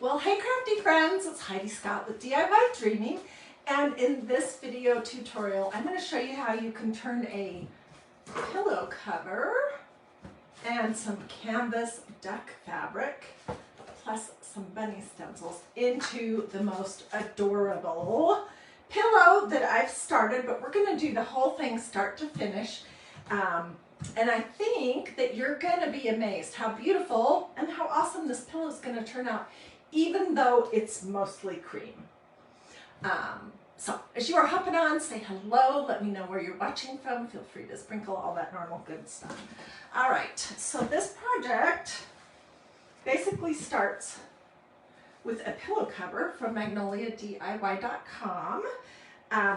Well, hey crafty friends, it's Hiedi Scott with DiyDreaming, and in this video tutorial I'm going to show you how you can turn a pillow cover and some canvas duck fabric plus some bunny stencils into the most adorable pillow that I've started, but we're going to do the whole thing start to finish. And I think that you're going to be amazed how beautiful and how awesome this pillow is going to turn out, even though it's mostly cream. So as you are hopping on, say hello, let me know where you're watching from, feel free to sprinkle all that normal good stuff. All right, so this project basically starts with a pillow cover from Magnolia.com.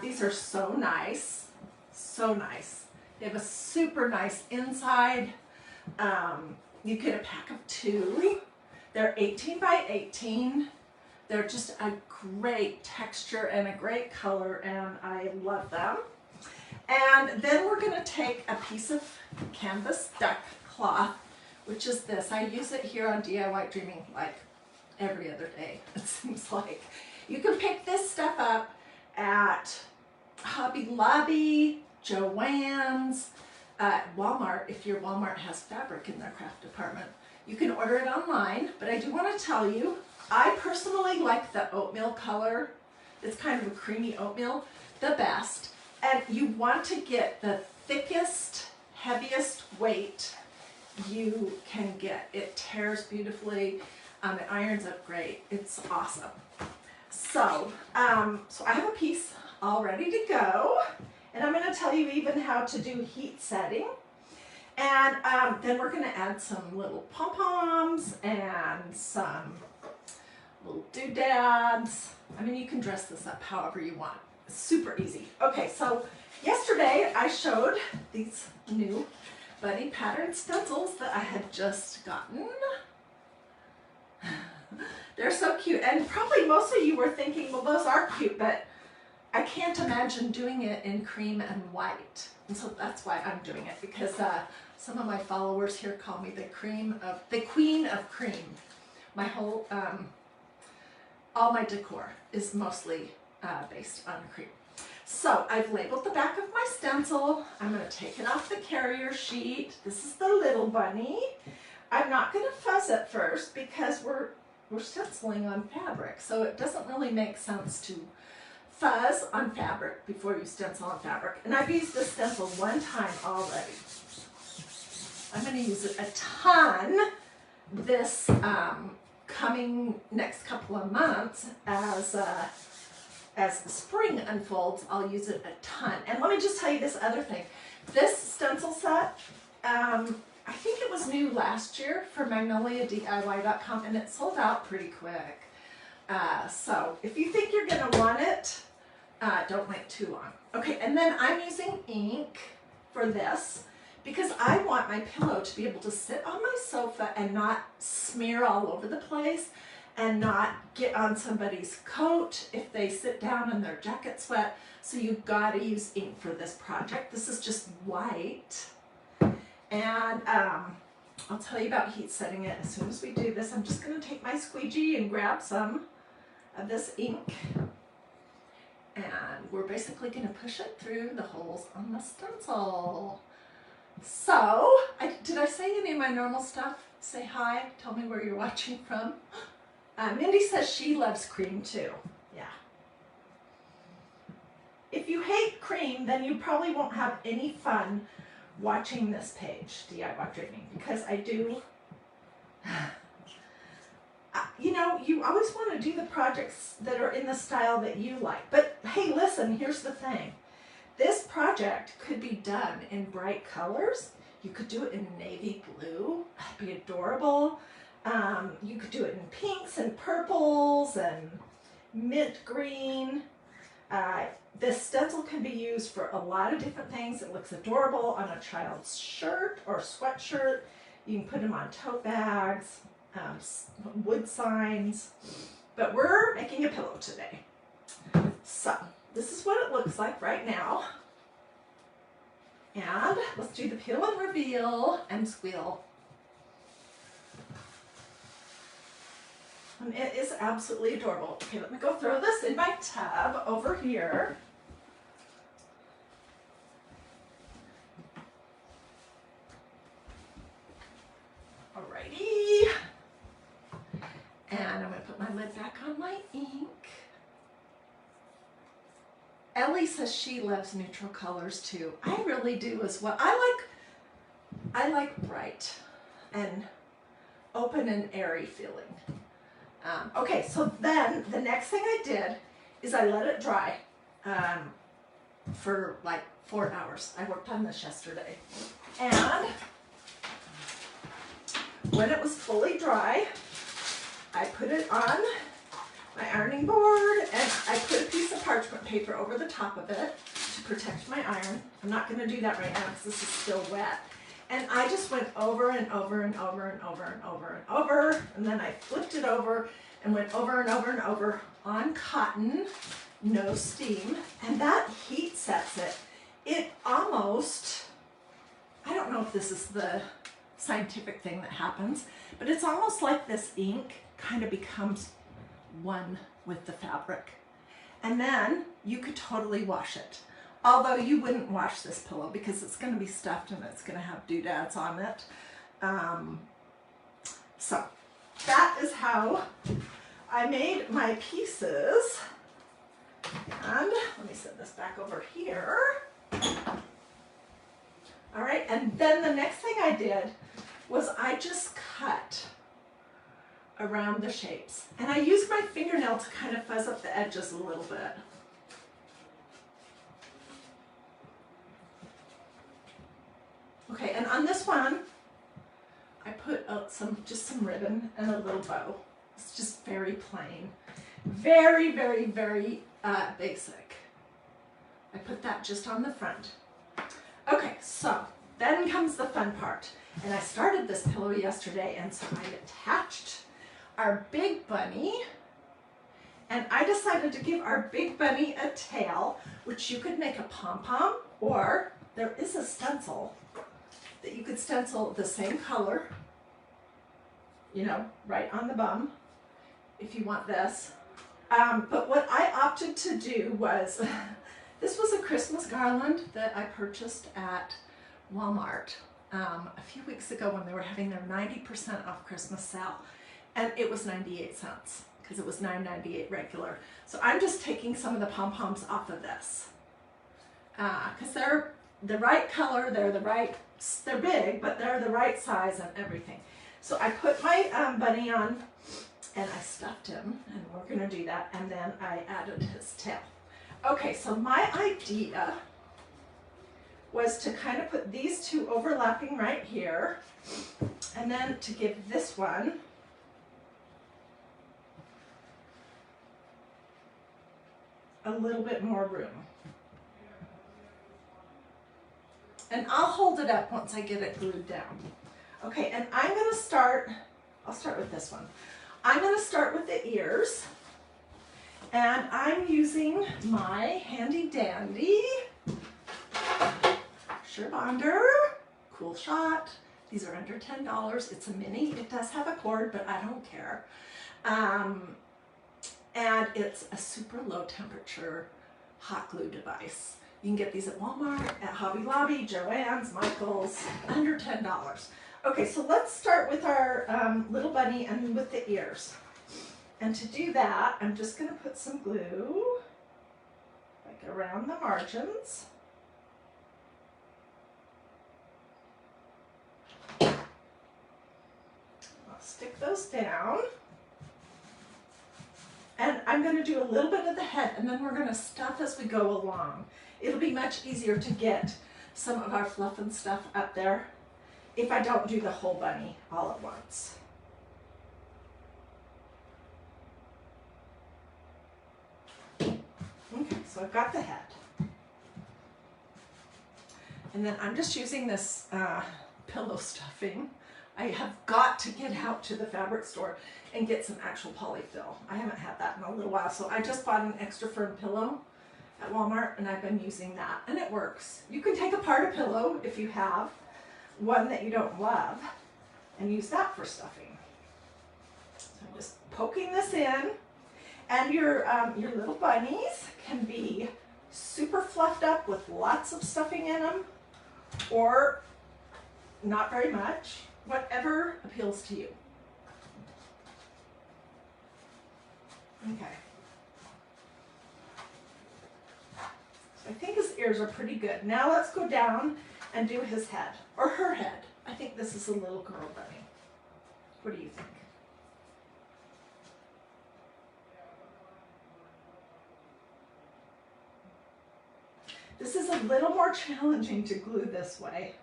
These are so nice, so nice. They have a super nice inside. You get a pack of 2. They're 18 by 18. They're just a great texture and a great color, and I love them. And then we're going to take a piece of canvas duck cloth, which is this. I use it here on DiyDreaming like every other day, it seems like. You can pick this stuff up at Hobby Lobby, Joann's, Walmart, if your Walmart has fabric in their craft department. You can order it online, but I do want to tell you, I personally like the oatmeal color. It's kind of a creamy oatmeal, the best. And you want to get the thickest, heaviest weight you can get. It tears beautifully, it irons up great. It's awesome. So, so I have a piece all ready to go. And I'm going to tell you even how to do heat setting. And then we're going to add some little pom-poms and some little doodads. I mean, you can dress this up however you want. It's super easy. Okay, so yesterday I showed these new bunny pattern stencils that I had just gotten. They're so cute. And probably most of you were thinking, well, those are cute, but I can't imagine doing it in cream and white. And so that's why I'm doing it, because some of my followers here call me the queen of cream. My whole, all my decor is mostly based on cream. So I've labeled the back of my stencil. I'm going to take it off the carrier sheet. This is the little bunny. I'm not going to fuzz it first because we're stenciling on fabric, so it doesn't really make sense to fuzz on fabric before you stencil on fabric. And I've used this stencil one time already. I'm going to use it a ton this coming next couple of months as the spring unfolds. I'll use it a ton. And let me just tell you this other thing. This stencil set, I think it was new last year for Magnolia.com, and it sold out pretty quick. So if you think you're going to want it, don't wait too long. Okay, and then I'm using ink for this because I want my pillow to be able to sit on my sofa and not smear all over the place and not get on somebody's coat if they sit down and their jacket's wet. So you've got to use ink for this project. This is just white. And I'll tell you about heat setting it as soon as we do this. I'm just going to take my squeegee and grab some of this ink, and we're basically going to push it through the holes on the stencil. So, did I say any of my normal stuff? Say hi, tell me where you're watching from. Mindy says she loves cream too. Yeah. If you hate cream, then you probably won't have any fun watching this page, DiyDreaming, because I do. You know, you always want to do the projects that are in the style that you like. But hey, listen, here's the thing. This project could be done in bright colors. You could do it in navy blue. That'd be adorable. You could do it in pinks and purples and mint green. This stencil can be used for a lot of different things. It looks adorable on a child's shirt or sweatshirt. You can put them on tote bags. Wood signs, but we're making a pillow today. So this is what it looks like right now. And let's do the peel and reveal and squeal. And it is absolutely adorable. Okay, let me go throw this in my tub over here. Alrighty. And I'm going to put my lid back on my ink. Ellie says she loves neutral colors too. I really do as well. I like bright and open and airy feeling. Okay, so then the next thing I did is I let it dry for like 4 hours. I worked on this yesterday. And when it was fully dry, I put it on my ironing board and I put a piece of parchment paper over the top of it to protect my iron. I'm not going to do that right now because this is still wet. And I just went over and over and over and over and over and over, and then I flipped it over and went over and over and over on cotton, no steam, and that heat sets it. It almost, I don't know if this is the scientific thing that happens, but it's almost like this ink kind of becomes one with the fabric. And then you could totally wash it. Although you wouldn't wash this pillow because it's going to be stuffed and it's going to have doodads on it. So that is how I made my pieces. And let me set this back over here. All right, and then the next thing I did was I just cut around the shapes. And I used my fingernail to kind of fuzz up the edges a little bit. Okay, and on this one, I put just some ribbon and a little bow. It's just very plain. Very, very, very basic. I put that just on the front. Okay, so then comes the fun part. And I started this pillow yesterday, and so I attached our big bunny. And I decided to give our big bunny a tail, which you could make a pom-pom, or there is a stencil that you could stencil the same color, you know, right on the bum, if you want this. But what I opted to do was, this was a Christmas garland that I purchased at Walmart a few weeks ago when they were having their 90% off Christmas sale. And it was 98 cents because it was $9.98 regular. So I'm just taking some of the pom-poms off of this. Because they're the right color, they're big, but they're the right size and everything. So I put my bunny on and I stuffed him, and we're gonna do that, and then I added his tail. Okay, so my idea was to kind of put these two overlapping right here, and then to give this one a little bit more room. And I'll hold it up once I get it glued down. Okay, and I'm gonna start, I'll start with this one. I'm gonna start with the ears, and I'm using my handy dandy Sherbonder Cool Shot. These are under $10. It's a mini. It does have a cord, but I don't care. And it's a super low temperature hot glue device. You can get these at Walmart, at Hobby Lobby, Joann's, Michael's, under $10. Okay, so let's start with our little bunny and with the ears. And to do that, I'm just gonna put some glue, like around the margins. I'll stick those down. And I'm going to do a little bit of the head, and then we're going to stuff as we go along. It'll be much easier to get some of our fluff and stuff up there if I don't do the whole bunny all at once. Okay, so I've got the head. And then I'm just using this pillow stuffing. I have got to get out to the fabric store and get some actual polyfill. I haven't had that in a little while, so I just bought an extra firm pillow at Walmart, and I've been using that, and it works. You can take apart a pillow if you have one that you don't love and use that for stuffing. So I'm just poking this in, and your little bunnies can be super fluffed up with lots of stuffing in them, or not very much, whatever appeals to you. Okay. So I think his ears are pretty good. Now let's go down and do his head, or her head. I think this is a little girl bunny. What do you think? This is a little more challenging to glue this way.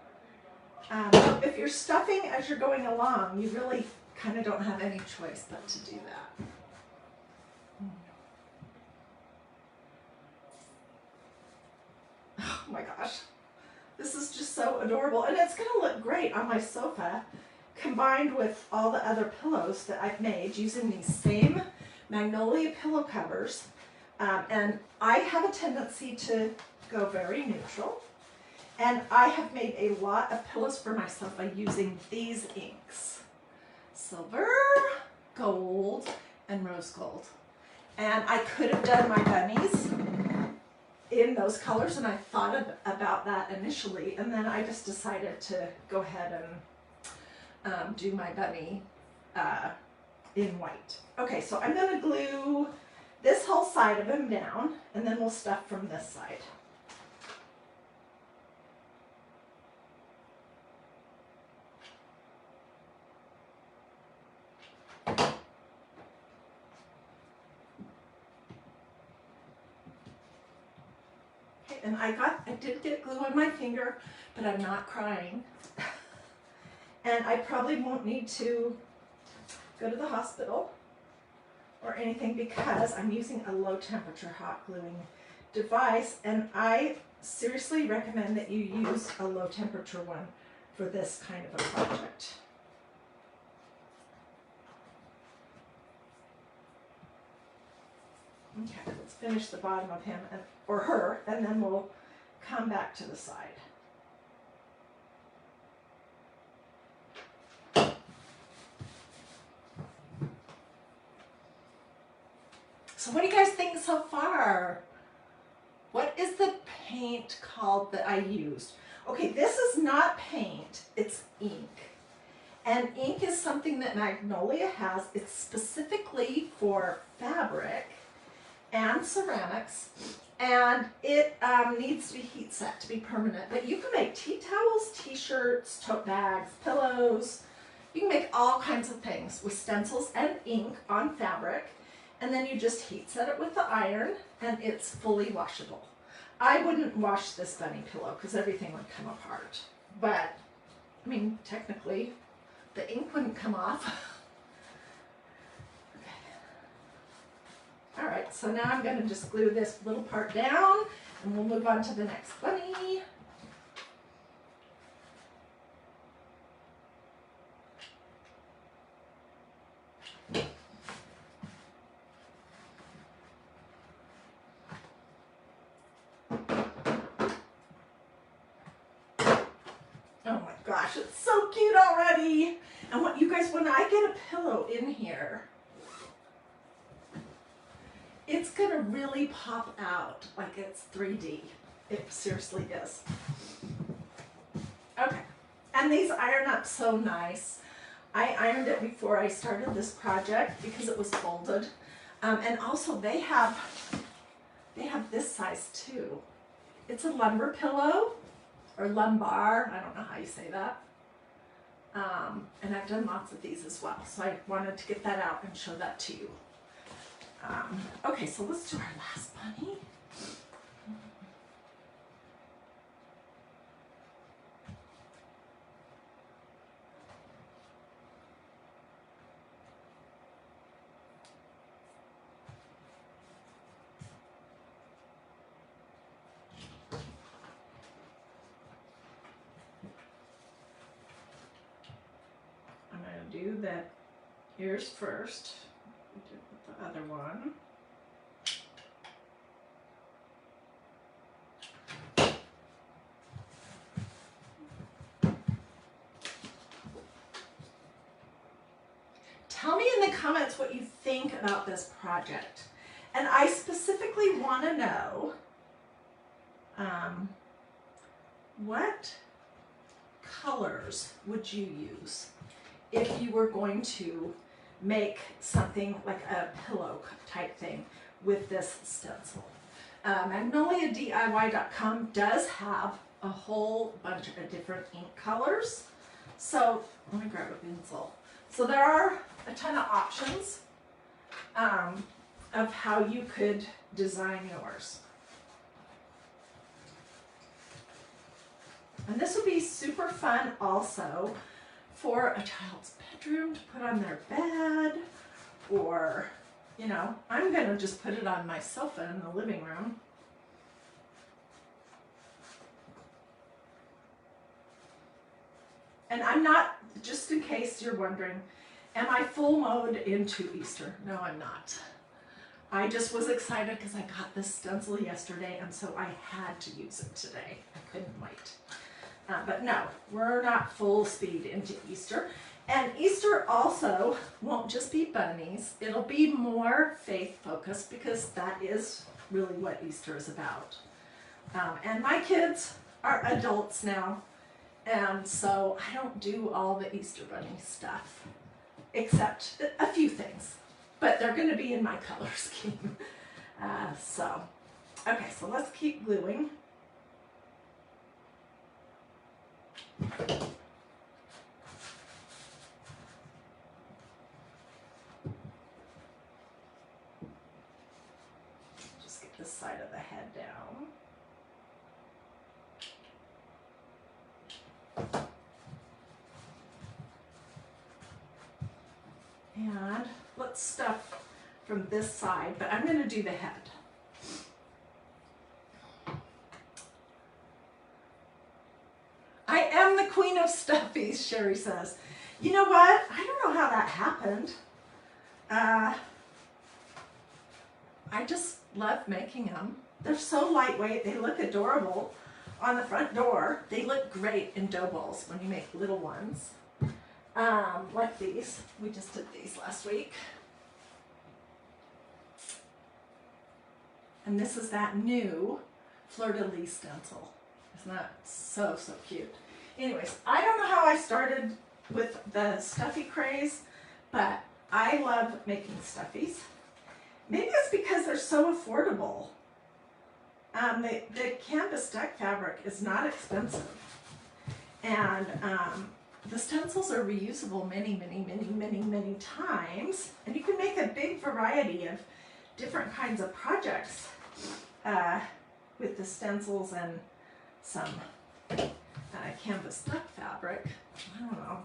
If you're stuffing as you're going along, you really kind of don't have any choice but to do that. Oh my gosh, this is just so adorable, and it's going to look great on my sofa combined with all the other pillows that I've made using these same Magnolia pillow covers. And I have a tendency to go very neutral, and I have made a lot of pillows for myself by using these inks: silver, gold, and rose gold. And I could have done my bunnies in those colors, and I thought about that initially, and then I just decided to go ahead and do my bunny in white. Okay, so I'm going to glue this whole side of him down, and then we'll stuff from this side. And I did get glue on my finger, but I'm not crying. And I probably won't need to go to the hospital or anything because I'm using a low temperature hot gluing device, and I seriously recommend that you use a low temperature one for this kind of a project. Okay, let's finish the bottom of him or her, and then we'll come back to the side. So what do you guys think so far? What is the paint called that I used? Okay, this is not paint, it's ink. And ink is something that Magnolia has. It's specifically for fabric and ceramics, and it needs to be heat set to be permanent. But you can make tea towels, t-shirts, tote bags, pillows. You can make all kinds of things with stencils and ink on fabric, and then you just heat set it with the iron, and it's fully washable. I wouldn't wash this bunny pillow because everything would come apart, but I mean, technically the ink wouldn't come off. All right, so now I'm going to just glue this little part down, and we'll move on to the next bunny. Oh my gosh, it's so cute already. And what you guys, when I get a pillow in here, it's gonna really pop out like it's 3D. It seriously is. Okay, and these iron up so nice. I ironed it before I started this project because it was folded. And also they have this size too. It's a lumbar pillow, or lumbar, I don't know how you say that. And I've done lots of these as well, so I wanted to get that out and show that to you. Okay, so let's do our last bunny. I'm going to do the ears first. We did with the other one. Tell me in the comments what you think about this project. And I specifically want to know what colors would you use if you were going to make something like a pillow type thing with this stencil. MagnoliaDIY.com does have a whole bunch of different ink colors. So let me grab a pencil. So there are a ton of options of how you could design yours. And this would be super fun also for a child's bedroom to put on their bed, or, you know, I'm going to just put it on my sofa in the living room. And I'm not, just in case you're wondering, am I full mode into Easter? No, I'm not. I just was excited because I got this stencil yesterday, and so I had to use it today. I couldn't wait. But no, we're not full speed into Easter. And Easter also won't just be bunnies. It'll be more faith-focused, because that is really what Easter is about. And my kids are adults now, and so I don't do all the Easter bunny stuff, except a few things. But they're going to be in my color scheme. Okay, so let's keep gluing. Just get this side of the head down. And let's stuff from this side, but I'm going to do the head. I am the queen of stuffies, Sherry says. You know what? I don't know how that happened. I just love making them. They're so lightweight. They look adorable on the front door. They look great in dough balls when you make little ones. Like these. We just did these last week. And this is that new fleur-de-lis stencil. Isn't that so, so cute? Anyways, I don't know how I started with the stuffy craze, but I love making stuffies. Maybe it's because they're so affordable. The canvas duck fabric is not expensive. And the stencils are reusable many, many, many, many, many times. And you can make a big variety of different kinds of projects with the stencils and some canvas duck fabric. I don't know.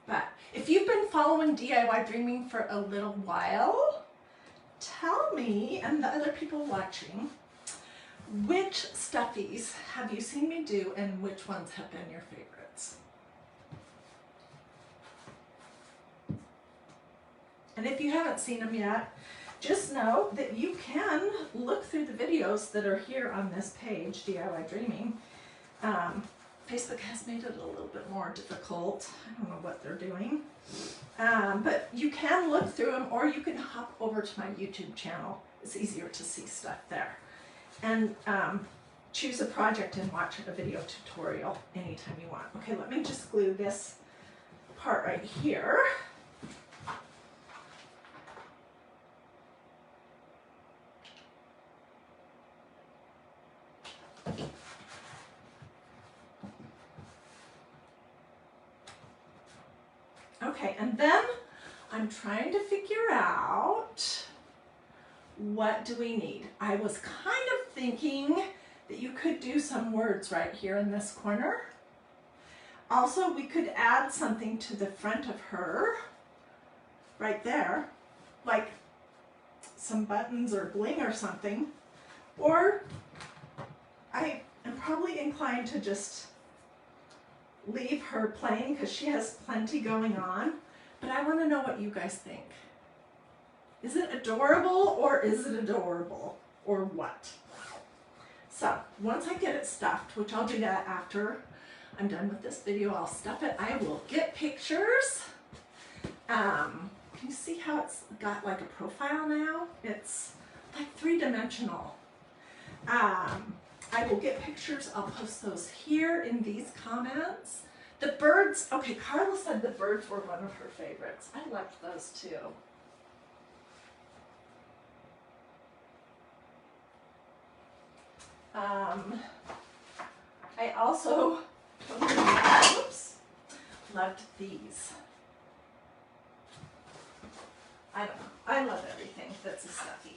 But if you've been following DIY Dreaming for a little while, tell me and the other people watching, which stuffies have you seen me do and which ones have been your favorites? And if you haven't seen them yet, just know that you can look through the videos that are here on this page, DIY Dreaming. Facebook has made it a little bit more difficult. I don't know what they're doing. But you can look through them, or you can hop over to my YouTube channel. It's easier to see stuff there. And choose a project and watch a video tutorial anytime you want. Okay, let me just glue this part right here. Okay, and then I'm trying to figure out, what do we need? I was kind of thinking that you could do some words right here in this corner. Also, we could add something to the front of her, right there, like some buttons or bling or something. Or I am probably inclined to just leave her plain because she has plenty going on, but I want to know what you guys think. Is it adorable, or is it adorable, or what? So once I get it stuffed, which I'll do that after I'm done with this video, I'll stuff it. I will get pictures, Can you see how it's got like a profile now? It's like three-dimensional. I will get pictures. I'll post those here in these comments. The birds, okay, Carla said the birds were one of her favorites. I liked those too. I also, oops, loved these. I don't know. I love everything that's a stuffy.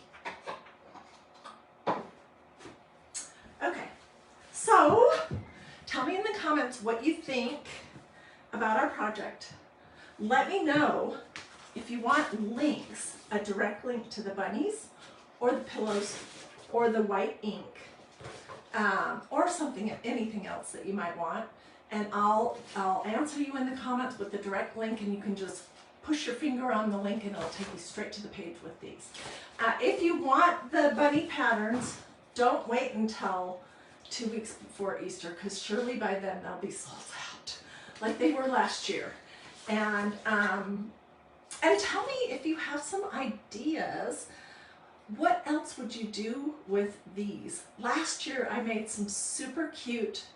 Okay, so tell me in the comments what you think about our project. Let me know if you want links, a direct link to the bunnies or the pillows or the white ink, or something, anything else that you might want. And I'll answer you in the comments with the direct link, and you can just push your finger on the link and it'll take you straight to the page with these. If you want the bunny patterns, don't wait until 2 weeks before Easter, because surely by then they'll be sold out like they were last year. And tell me if you have some ideas. What else would you do with these? Last year I made some super cute,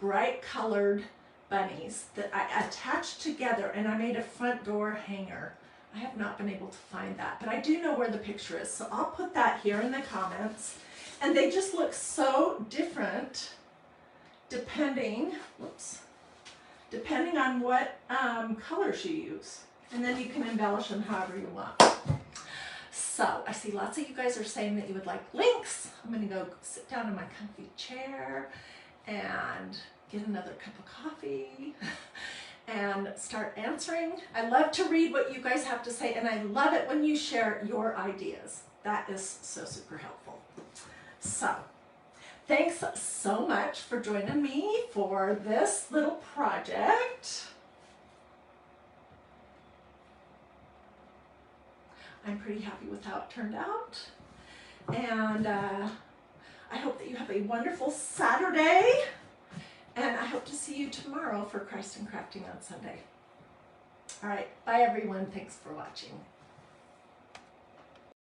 bright colored bunnies that I attached together, and I made a front door hanger. I have not been able to find that, but I do know where the picture is, so I'll put that here in the comments. And they just look so different depending on what colors you use. And then you can embellish them however you want. So I see lots of you guys are saying that you would like links. I'm gonna go sit down in my comfy chair and get another cup of coffee and start answering. I love to read what you guys have to say, and I love it when you share your ideas. That is so super helpful. So thanks so much for joining me for this little project. I'm pretty happy with how it turned out. And I hope that you have a wonderful Saturday. And I hope to see you tomorrow for Christ and Crafting on Sunday. All right, bye everyone. Thanks for watching.